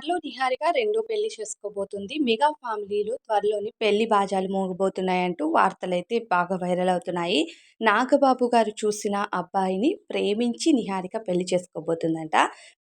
త్వరలో నిహారిక రెండో పెళ్లి చేసుకోబోతుంది. మెగా ఫ్యామిలీలో త్వరలోని పెళ్లి బాజాలు మోగబోతున్నాయంటూ వార్తలైతే బాగా వైరల్ అవుతున్నాయి. నాగబాబు గారు చూసిన అబ్బాయిని ప్రేమించి నిహారిక పెళ్లి చేసుకోబోతుందంట.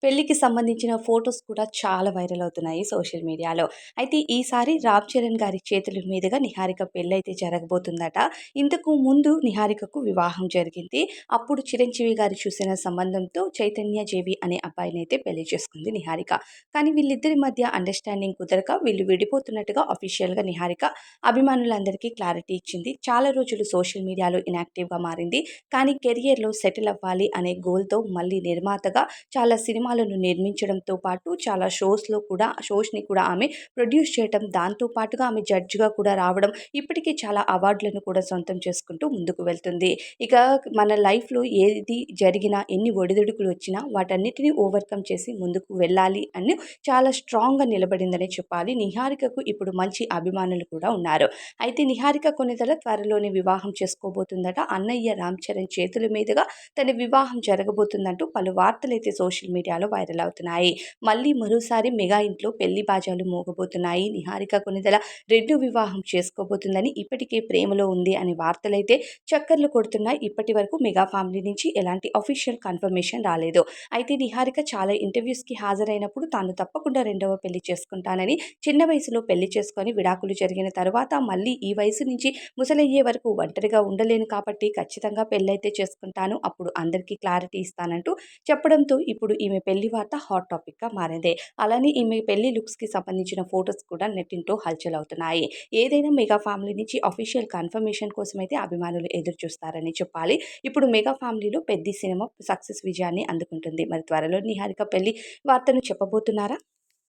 పెళ్లికి సంబంధించిన ఫోటోస్ కూడా చాలా వైరల్ అవుతున్నాయి సోషల్ మీడియాలో. అయితే ఈసారి రామ్ చరణ్ గారి చేతుల మీదుగా నిహారిక పెళ్లయితే జరగబోతుందట. ఇంతకు ముందు నిహారికకు వివాహం జరిగింది. అప్పుడు చిరంజీవి గారు చూసిన సంబంధంతో చైతన్య జేవి అనే అబ్బాయినైతే పెళ్లి చేసుకుంది నిహారిక. కానీ వీళ్ళిద్దరి మధ్య అండర్‌స్టాండింగ్ కుదరక వీళ్ళు విడిపోతున్నట్టుగా అఫీషియల్‌గా నిహారిక అభిమానులందరికీ క్లారిటీ ఇచ్చింది. చాలా రోజులు సోషల్ మీడియాలో ఇనాక్టివ్‌గా మారింది. కానీ కెరియర్‌లో సెటిల్ అవ్వాలి అనే గోల్‌తో మళ్ళీ నిర్మాతగా చాలా సినిమాలను నిర్మించడంతో పాటు చాలా షోస్‌ని కూడా ఆమె ప్రొడ్యూస్ చేయటం, దాంతో పాటుగా ఆమె జడ్జ్‌గా కూడా రావడం, ఇప్పటికే చాలా అవార్డులను కూడా సొంతం చేసుకుంటూ ముందుకు వెళ్తుంది. ఇక మన లైఫ్‌లో ఏది జరిగినా, ఎన్ని ఒడిదుడుకులు వచ్చినా వాటన్నిటిని ఓవర్‌కమ్ చేసి ముందుకు వెళ్ళాలి అని చాలా స్ట్రాంగ్‌గా నిలబడిందనే చెప్పాలి. నిహారికకు ఇప్పుడు మంచి అభిమానులు కూడా ఉన్నారు. అయితే నిహారిక కొణిదెల త్వరలోనే వివాహం చేసుకోబోతుందట. అన్నయ్య రామ్ చరణ్ చేతుల మీదుగా తన వివాహం జరగబోతుందంటూ పలు వార్తలైతే సోషల్ మీడియాలో వైరల్ అవుతున్నాయి. మళ్ళీ మరోసారి మెగా ఇంట్లో పెళ్లి బాజాలు మోగబోతున్నాయి. నిహారిక కొణిదెల రెండో వివాహం చేసుకోబోతుందని, ఇప్పటికే ప్రేమలో ఉంది అనే వార్తలైతే చక్కర్లు కొడుతున్నాయి. ఇప్పటి వరకు మెగా ఫ్యామిలీ నుంచి ఎలాంటి అఫీషియల్ కన్ఫర్మేషన్ రాలేదు. అయితే నిహారిక చాలా ఇంటర్వ్యూస్‌కి హాజరైనప్పుడు తాను తప్పకుండా రెండవ పెళ్లి చేసుకుంటానని, చిన్న వయసులో పెళ్లి చేసుకొని విడాకులు జరిగిన తర్వాత మళ్ళీ ఈ వయసు నుంచి ముసలయ్యే వరకు ఒంటరిగా ఉండలేను కాబట్టి ఖచ్చితంగా పెళ్లయితే చేసుకుంటాను. అప్పుడు అందరికీ క్లారిటీ ఇస్తానంటూ చెప్పడంతో ఇప్పుడు ఈమె పెళ్లి వార్త హాట్ టాపిక్‌గా మారింది. అలానే ఈమె పెళ్లి లుక్స్‌కి సంబంధించిన ఫోటోస్ కూడా నెట్టింటో హల్చల్ అవుతున్నాయి. ఏదైనా మెగా ఫ్యామిలీ నుంచి అఫీషియల్ కన్ఫర్మేషన్ కోసమైతే అభిమానులు ఎదురు చూస్తారని చెప్పాలి. ఇప్పుడు మెగా ఫ్యామిలీలో పెద్ది సినిమా సక్సెస్ విజయాన్ని అందుకుంటుంది. మరి త్వరలో నిహారిక పెళ్లి వార్తను చెప్పబోతున్నారా?